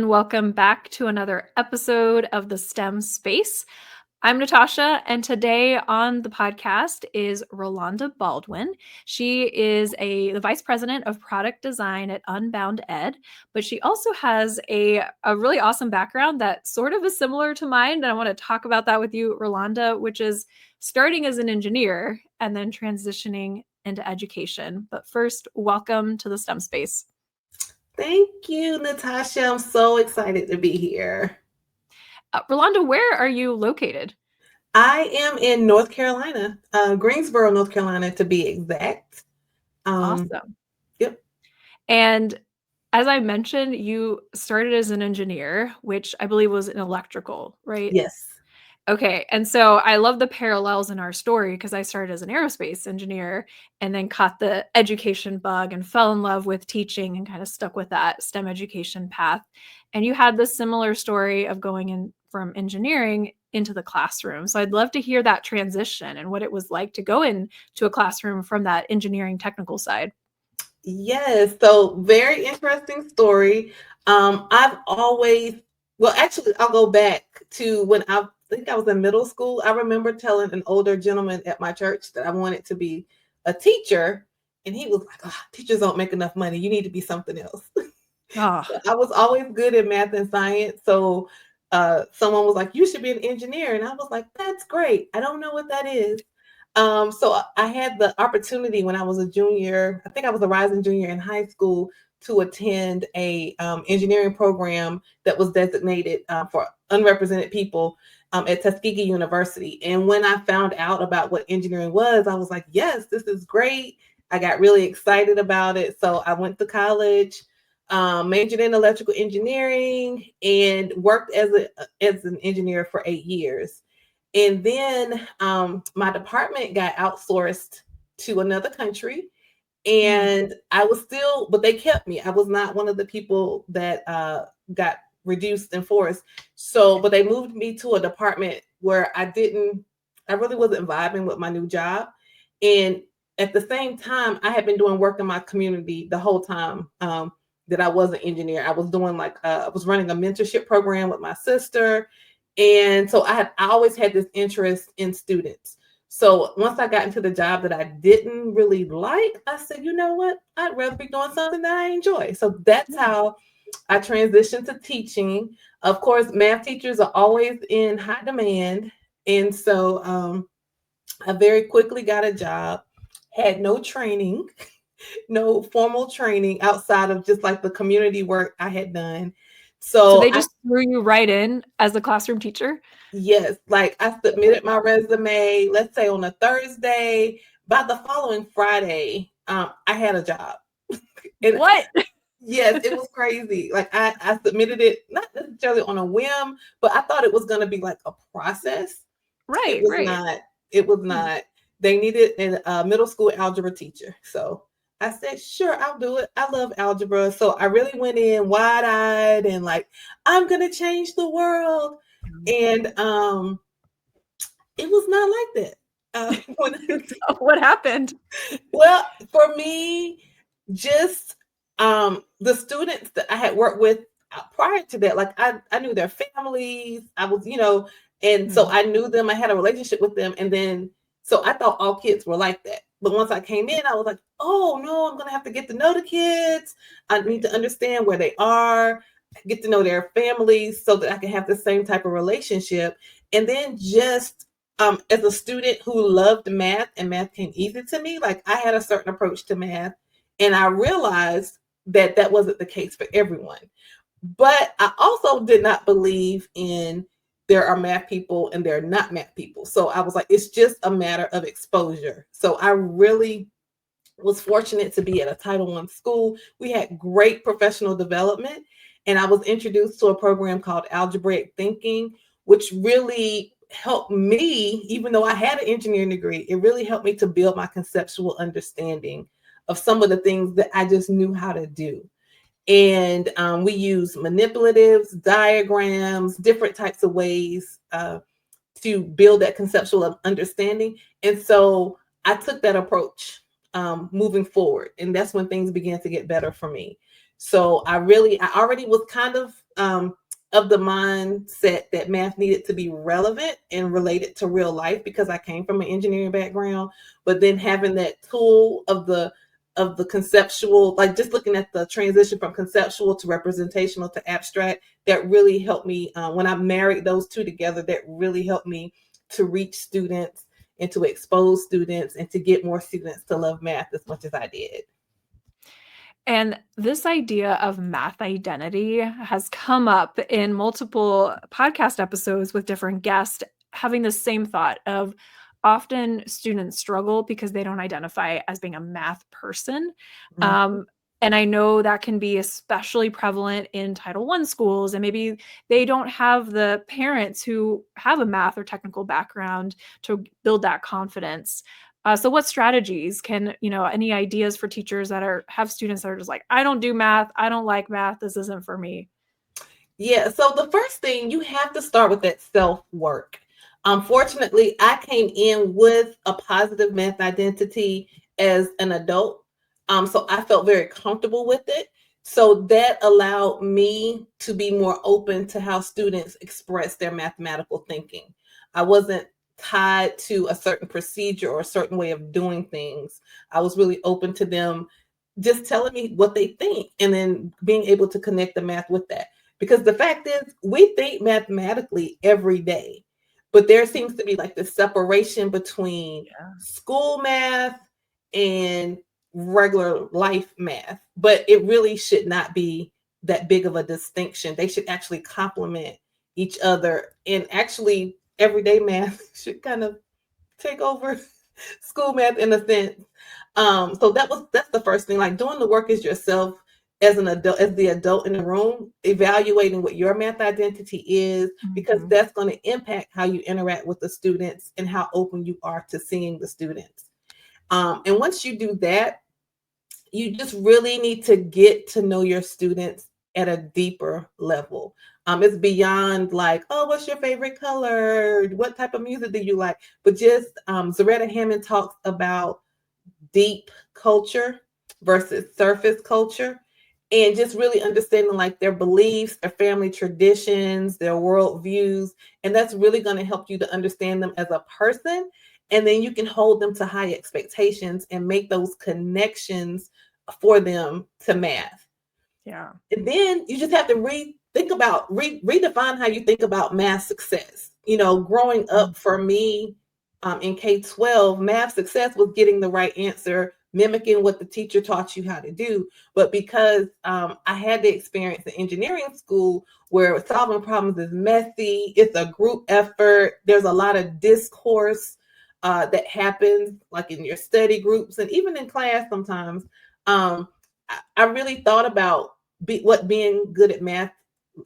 and welcome back to another episode of the STEM Space. I'm Natasha, and today on the podcast is Rolanda Baldwin. She is the Vice President of Product Design at UnboundEd, but she also has a really awesome background that sort of is similar to mine, and I want to talk about that with you, Rolanda, which is starting as an engineer and then transitioning into education. But first, welcome to the STEM Space. Thank you, Natasha. I'm so excited to be here. Rolanda, where are you located? I am in North Carolina, Greensboro, North Carolina, to be exact. Awesome. Yep. And as I mentioned, you started as an engineer, which I believe was in electrical, right? Yes. Okay. And so I love the parallels in our story because I started as an aerospace engineer and then caught the education bug and fell in love with teaching and kind of stuck with that STEM education path. And you had this similar story of going in from engineering into the classroom. So I'd love to hear that transition and what it was like to go into a classroom from that engineering technical side. Yes. So very interesting story. I've always, well, actually, I'll go back to when I think I was in middle school. I remember telling an older gentleman at my church that I wanted to be a teacher. And he was like, oh, teachers don't make enough money. You need to be something else. Oh. I was always good at math and science. So someone was like, you should be an engineer. And I was like, that's great. I don't know what that is. So I had the opportunity when I was a junior, I think I was a rising junior in high school, to attend a engineering program that was designated for unrepresented people at Tuskegee University. And when I found out about what engineering was, I was like, yes, this is great. I got really excited about it. So I went to college, majored in electrical engineering, and worked as an engineer for 8 years. And then my department got outsourced to another country. And I was still, but they kept me. I was not one of the people that got reduced in force. So, but they moved me to a department where I really wasn't vibing with my new job. And at the same time, I had been doing work in my community the whole time that I was an engineer. I was doing I was running a mentorship program with my sister. And so I always had this interest in students. So once I got into the job that I didn't really like, I said, you know what? I'd rather be doing something that I enjoy. So that's how I transitioned to teaching. Of course, math teachers are always in high demand. And so I very quickly got a job, had no training, no formal training outside of just like the community work I had done. So they just threw you right in as a classroom teacher? Yes, like I submitted my resume, let's say on a Thursday. By the following Friday, I had a job. And what? Yes, it was crazy. Like I submitted it not necessarily on a whim, but I thought it was going to be like a process. Right, It was right. not. It was not. They needed a middle school algebra teacher. So I said, sure, I'll do it. I love algebra. So I really went in wide-eyed and like, I'm going to change the world. And it was not like that. What happened? Well, for me, just the students that I had worked with prior to that, like I knew their families. I was, and so I knew them. I had a relationship with them. And then, so I thought all kids were like that. But once I came in, I was like, oh no, I'm going to have to get to know the kids. I need to understand where they are, get to know their families so that I can have the same type of relationship. And then just as a student who loved math and math came easy to me, like I had a certain approach to math, and I realized that that wasn't the case for everyone. But I also did not believe in there are math people and there are not math people. So I was like, it's just a matter of exposure. So I really was fortunate to be at a Title I school. We had great professional development, and I was introduced to a program called Algebraic Thinking, which really helped me, even though I had an engineering degree, it really helped me to build my conceptual understanding of some of the things that I just knew how to do. And we use manipulatives, diagrams, different types of ways to build that conceptual understanding. And so I took that approach moving forward. And that's when things began to get better for me. So I already was kind of of the mindset that math needed to be relevant and related to real life because I came from an engineering background, but then having that tool of the conceptual, like just looking at the transition from conceptual to representational to abstract, that really helped me when I married those two together. That really helped me to reach students and to expose students and to get more students to love math as much as I did. And this idea of math identity has come up in multiple podcast episodes with different guests, having the same thought of often students struggle because they don't identify as being a math person. Mhm. And I know that can be especially prevalent in Title I schools, and maybe they don't have the parents who have a math or technical background to build that confidence. So what strategies can, any ideas for teachers that have students that are just like, I don't do math, I don't like math, this isn't for me? Yeah, so the first thing, you have to start with that self work. Unfortunately, I came in with a positive math identity as an adult. So I felt very comfortable with it. So that allowed me to be more open to how students express their mathematical thinking. I wasn't tied to a certain procedure or a certain way of doing things. I was really open to them just telling me what they think and then being able to connect the math with that. Because the fact is, we think mathematically every day, but there seems to be like the separation between Yeah. school math and regular life math. But it really should not be that big of a distinction. They should actually complement each other. And actually, everyday math should kind of take over school math in a sense. So that's the first thing. Like doing the work as yourself as an adult, as the adult in the room, evaluating what your math identity is, because Mhm. that's going to impact how you interact with the students and how open you are to seeing the students. And once you do that, you just really need to get to know your students at a deeper level. It's beyond like, oh, what's your favorite color? What type of music do you like? But just Zaretta Hammond talks about deep culture versus surface culture, and just really understanding like their beliefs, their family traditions, their worldviews. And that's really going to help you to understand them as a person. And then you can hold them to high expectations and make those connections for them to math. Yeah. And then you just have to redefine how you think about math success. Growing up for me in K-12, math success was getting the right answer, mimicking what the teacher taught you how to do. But because I had the experience in engineering school where solving problems is messy, it's a group effort, there's a lot of discourse that happens, like in your study groups and even in class sometimes. I really thought about what being good at math,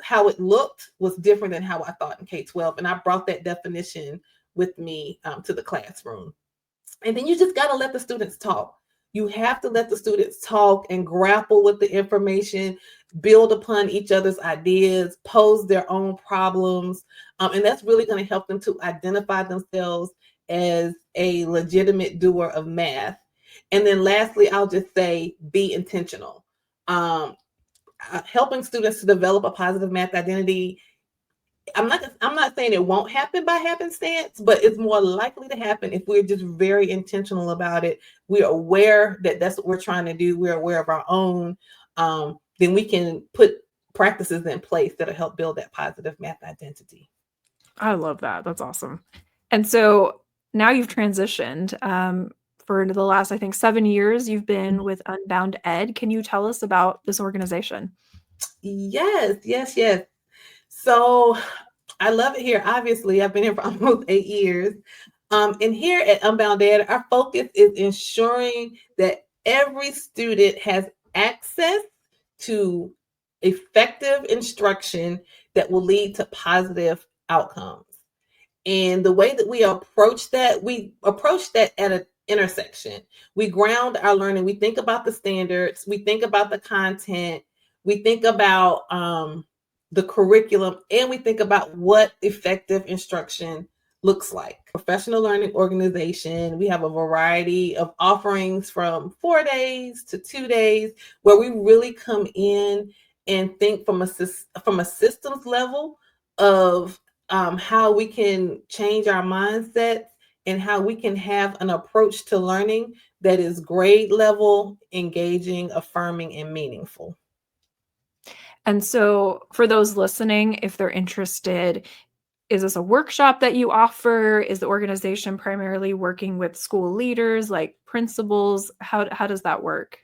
how it looked was different than how I thought in K-12. And I brought that definition with me to the classroom. And then you just got to let the students talk. You have to let the students talk and grapple with the information, build upon each other's ideas, pose their own problems. And that's really going to help them to identify themselves as a legitimate doer of math. And then lastly, I'll just say be intentional. Um, Helping students to develop a positive math identity, I'm not saying it won't happen by happenstance, but it's more likely to happen if we're just very intentional about it. We're aware that that's what we're trying to do. We're aware of our own. Then we can put practices in place that'll help build that positive math identity. I love that. That's awesome. And so now you've transitioned. For the last, I think, 7 years, you've been with UnboundEd. Can you tell us about this organization? Yes, yes, yes. So I love it here. Obviously, I've been here for almost 8 years. And here at UnboundEd, our focus is ensuring that every student has access to effective instruction that will lead to positive outcomes. And the way that we approach that at an intersection. We ground our learning. We think about the standards. We think about the content. We think about the curriculum, and we think about what effective instruction looks like. Professional learning organization. We have a variety of offerings from 4 days to 2 days where we really come in and think from a systems level of how we can change our mindsets and how we can have an approach to learning that is grade level, engaging, affirming, and meaningful. And so, for those listening, if they're interested, is this a workshop that you offer? Is the organization primarily working with school leaders, like principals? How does that work?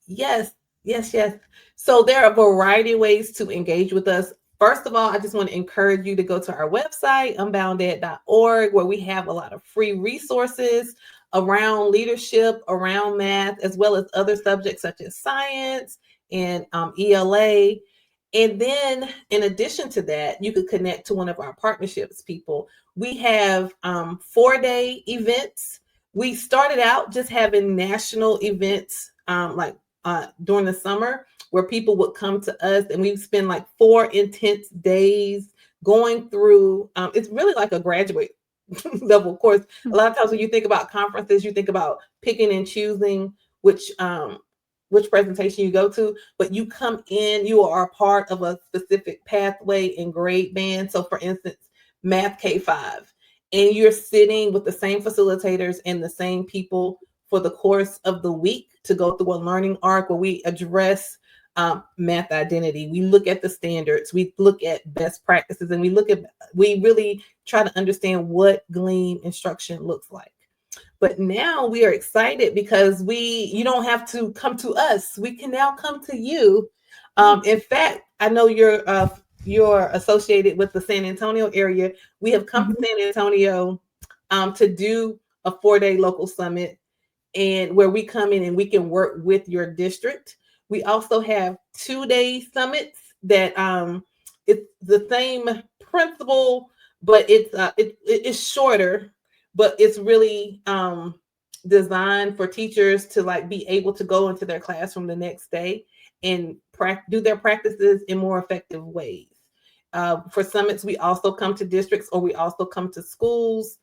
Yes, yes. So there are a variety of ways to engage with us. First of all, I just want to encourage you to go to our website, unbounded.org, where we have a lot of free resources around leadership, around math, as well as other subjects such as science and ELA. And then, in addition to that, you could connect to one of our partnerships people. We have 4-day events. We started out just having national events during the summer where people would come to us and we spend like 4 intense days going through. It's really like a graduate level course. A lot of times when you think about conferences, you think about picking and choosing which presentation you go to, but you come in, you are a part of a specific pathway and grade band. So for instance, math K5, and you're sitting with the same facilitators and the same people for the course of the week to go through a learning arc where we address math identity. We look at the standards, we look at best practices, and we really try to understand what GLEAM instruction looks like. But now we are excited because you don't have to come to us. We can now come to you. In fact, I know you're associated with the San Antonio area. We have come to San Antonio to do a 4-day local summit, and where we come in and we can work with your district. We also have 2-day summits that it's the same principle, but it's shorter, but it's really designed for teachers to like be able to go into their classroom the next day and do their practices in more effective ways. For summits, we also come to districts or we also come to schools.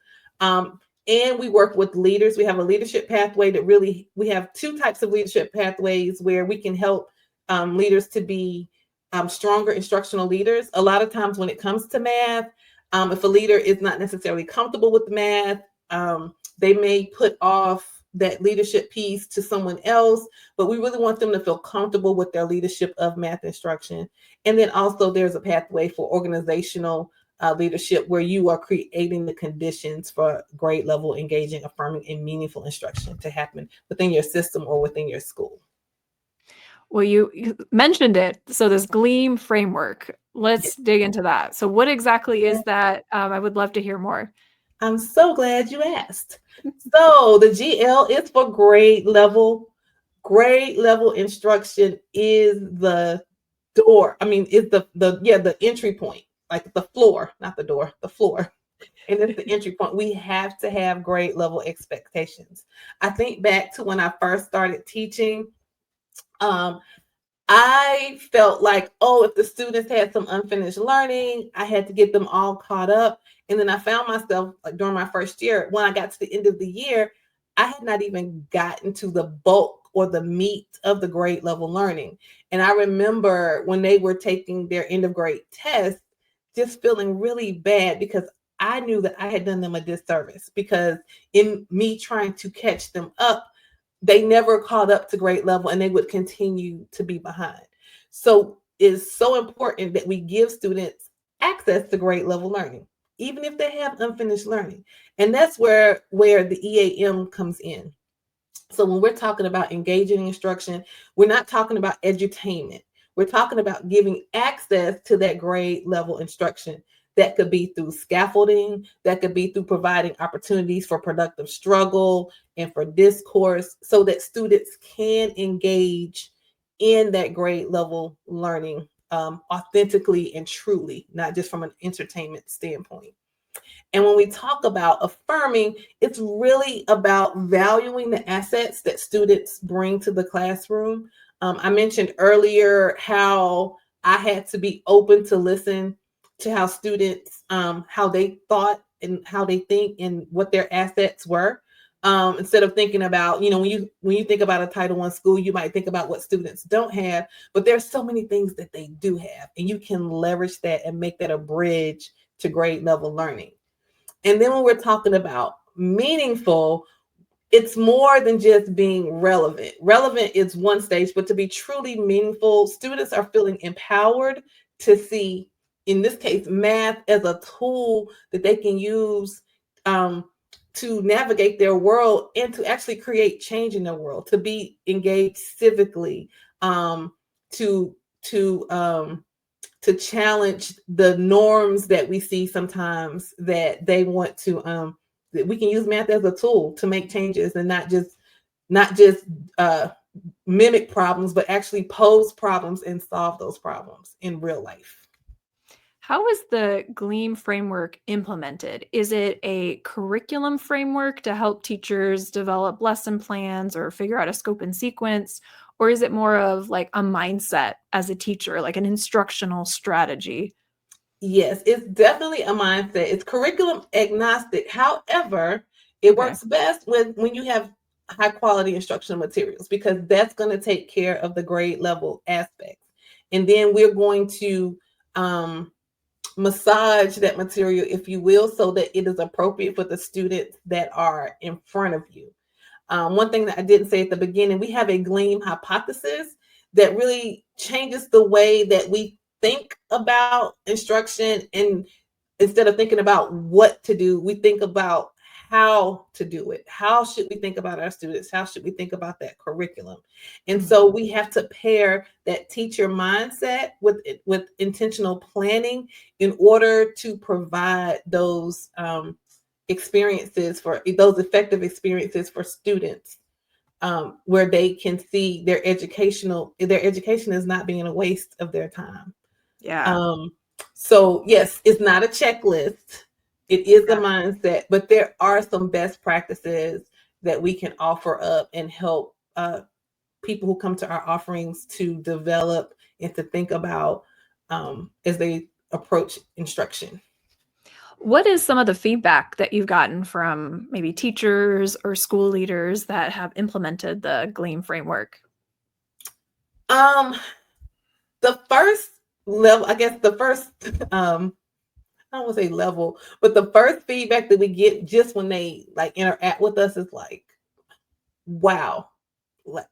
And we work with leaders. We have a leadership pathway we have 2 types of leadership pathways where we can help leaders to be stronger instructional leaders. A lot of times when it comes to math, if a leader is not necessarily comfortable with math, they may put off that leadership piece to someone else, but we really want them to feel comfortable with their leadership of math instruction. And then also there's a pathway for organizational leadership where you are creating the conditions for grade level engaging, affirming, and meaningful instruction to happen within your system or within your school. Well, you mentioned it. So this GLEAM framework, let's dig into that. So what exactly is that? I would love to hear more. I'm so glad you asked. So the GL is for grade level. Grade level instruction is the door. I mean, it's the entry point, like the floor, not the door, the floor. And it's the entry point. We have to have grade level expectations. I think back to when I first started teaching. I felt like, if the students had some unfinished learning, I had to get them all caught up. And then I found myself like during my first year, when I got to the end of the year, I had not even gotten to the bulk or the meat of the grade level learning. And I remember when they were taking their end of grade test, just feeling really bad because I knew that I had done them a disservice because in me trying to catch them up, they never caught up to grade level and they would continue to be behind. So it's so important that we give students access to grade level learning, even if they have unfinished learning. And that's where the EAM comes in. So when we're talking about engaging instruction, we're not talking about edutainment. We're talking about giving access to that grade level instruction. That could be through scaffolding, that could be through providing opportunities for productive struggle and for discourse so that students can engage in that grade level learning authentically and truly, not just from an entertainment standpoint. And when we talk about affirming, it's really about valuing the assets that students bring to the classroom. I mentioned earlier how I had to be open to listen to how students, how they thought and how they think and what their assets were. Instead of thinking about, when you think about a Title I school, you might think about what students don't have, but there's so many things that they do have, and you can leverage that and make that a bridge to grade level learning. And then when we're talking about meaningful, it's more than just being relevant. Relevant is one stage, but to be truly meaningful, students are feeling empowered to see, in this case, math as a tool that they can use to navigate their world and to actually create change in their world, to be engaged civically, to to to challenge the norms that we see sometimes, that they want to that we can use math as a tool to make changes, and not just uh, mimic problems, but actually pose problems and solve those problems in real life. How is the GLEAM framework implemented? Is it a curriculum framework to help teachers develop lesson plans or figure out a scope and sequence? Or is it more of like a mindset as a teacher, like an instructional strategy? Yes, it's definitely a mindset. It's curriculum agnostic. However, it Okay. works best when you have high quality instructional materials, because that's going to take care of the grade level aspects. And then we're going to um, massage that material, if you will, so that it is appropriate for the students that are in front of you. One thing that I didn't say at the beginning, we have a GLEAM hypothesis that really changes the way that we think about instruction. And instead of thinking about what to do, we think about how to do it. How should we think about our students? How should we think about that curriculum? And Mhm. so we have to pair that teacher mindset with intentional planning in order to provide those experiences, for those effective experiences for students, where they can see their education is not being a waste of their time. Yeah. um, so yes, it's not a checklist, it is a Yeah. mindset, but there are some best practices that we can offer up and help people who come to our offerings to develop and to think about as they approach instruction. What is some of the feedback that you've gotten from maybe teachers or school leaders that have implemented the GLEAM framework? um the first level, I guess, the first I don't want to say level, but the first feedback that we get just when they like interact with us is like, wow, like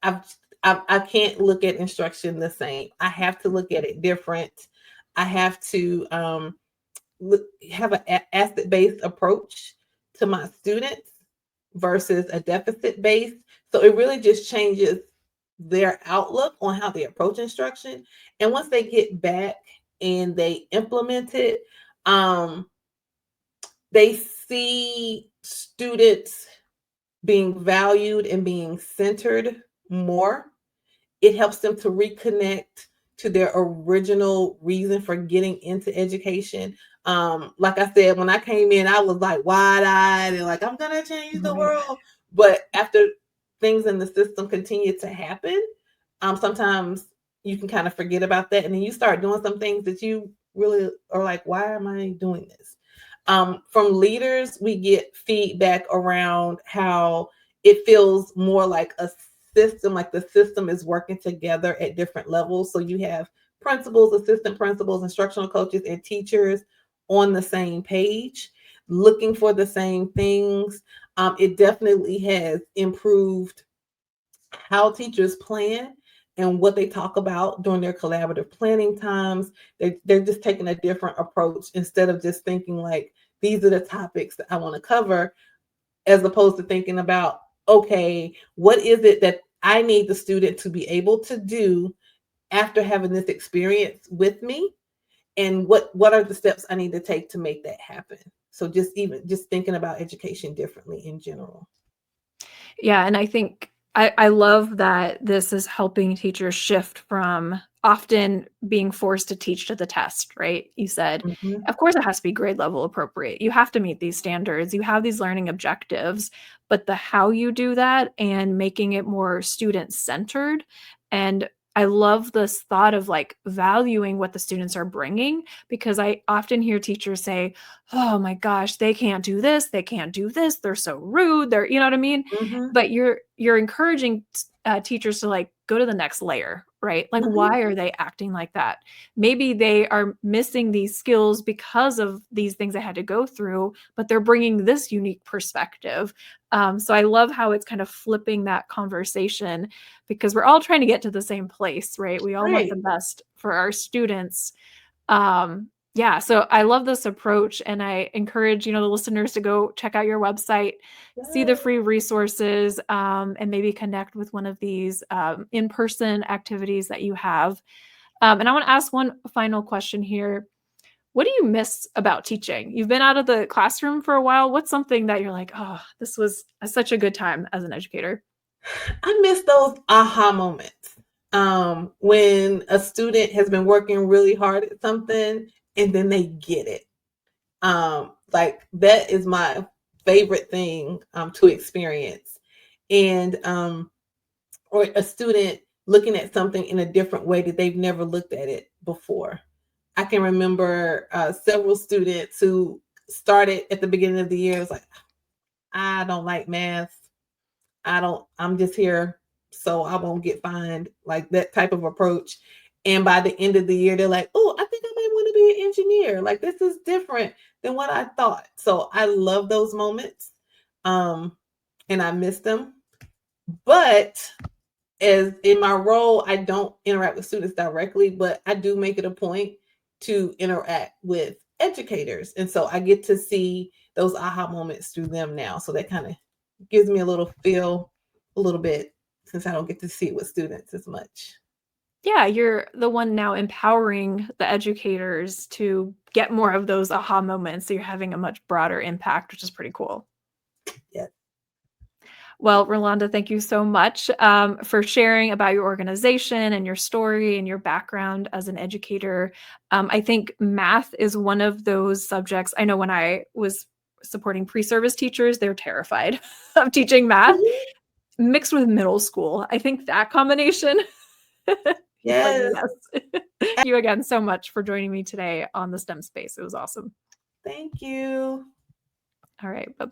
I can't look at instruction the same. I have to look at it different. I have to have an asset based approach to my students versus a deficit based. So it really just changes their outlook on how they approach instruction. And once they get back and they implement it, um, they see students being valued and being centered more. It helps them to reconnect to their original reason for getting into education. Like I said, when I came in, I was like wide eyed and like, I'm going to change the Right. world. But after things in the system continue to happen, sometimes you can kind of forget about that. And then you start doing some things that you really are like, why am I doing this? From leaders, we get feedback around how it feels more like a system, like the system is working together at different levels. So you have principals, assistant principals, instructional coaches, and teachers on the same page, looking for the same things. It definitely has improved how teachers plan and what they talk about during their collaborative planning times. They're just taking a different approach, instead of just thinking like, these are the topics that I want to cover, as opposed to thinking about, okay, what is it that I need the student to be able to do after having this experience with me? And what are the steps I need to take to make that happen? So just thinking about education differently in general. Yeah, and I think I love that this is helping teachers shift from often being forced to teach to the test, right? You said, Mhm. of course, it has to be grade level appropriate. You have to meet these standards. You have these learning objectives, but the how you do that and making it more student centered and I love this thought of like valuing what the students are bringing, because I often hear teachers say, "Oh my gosh, they can't do this. They can't do this. They're so rude. They're," you know what I mean? Mhm. But you're encouraging teachers to like go to the next layer, right? Like, Mhm. why are they acting like that? Maybe they are missing these skills because of these things they had to go through, but they're bringing this unique perspective. So I love how it's kind of flipping that conversation, because we're all trying to get to the same place, right? We all want the Right. best for our students. Yeah, so I love this approach, and I encourage, the listeners to go check out your website, see the Yes. free resources, and maybe connect with one of these in-person activities that you have. And I want to ask one final question here. What do you miss about teaching? You've been out of the classroom for a while. What's something that you're like, oh, this was such a good time as an educator? I miss those aha moments. When a student has been working really hard at something and then they get it. Like that is my favorite thing to experience. And or a student looking at something in a different way that they've never looked at it before. I can remember several students who started at the beginning of the year. It was like, I don't like math. I'm just here so I won't get fined, like that type of approach. And by the end of the year, they're like, oh, I think I might want to be an engineer. Like this is different than what I thought. So I love those moments. Um, and I miss them. But as in my role, I don't interact with students directly, but I do make it a point to interact with educators. And so I get to see those aha moments through them now. So that kind of gives me a little feel, a little bit, since I don't get to see it with students as much. Yeah, you're the one now empowering the educators to get more of those aha moments, so you're having a much broader impact, which is pretty cool. Yeah. Well, Rolanda, thank you so much for sharing about your organization and your story and your background as an educator. I think math is one of those subjects. I know when I was supporting pre-service teachers, they're terrified of teaching math Mhm. mixed with middle school. I think that combination, like, Yes. yes. Thank you again so much for joining me today on the STEM space. It was awesome. Thank you. All right. Bye bye.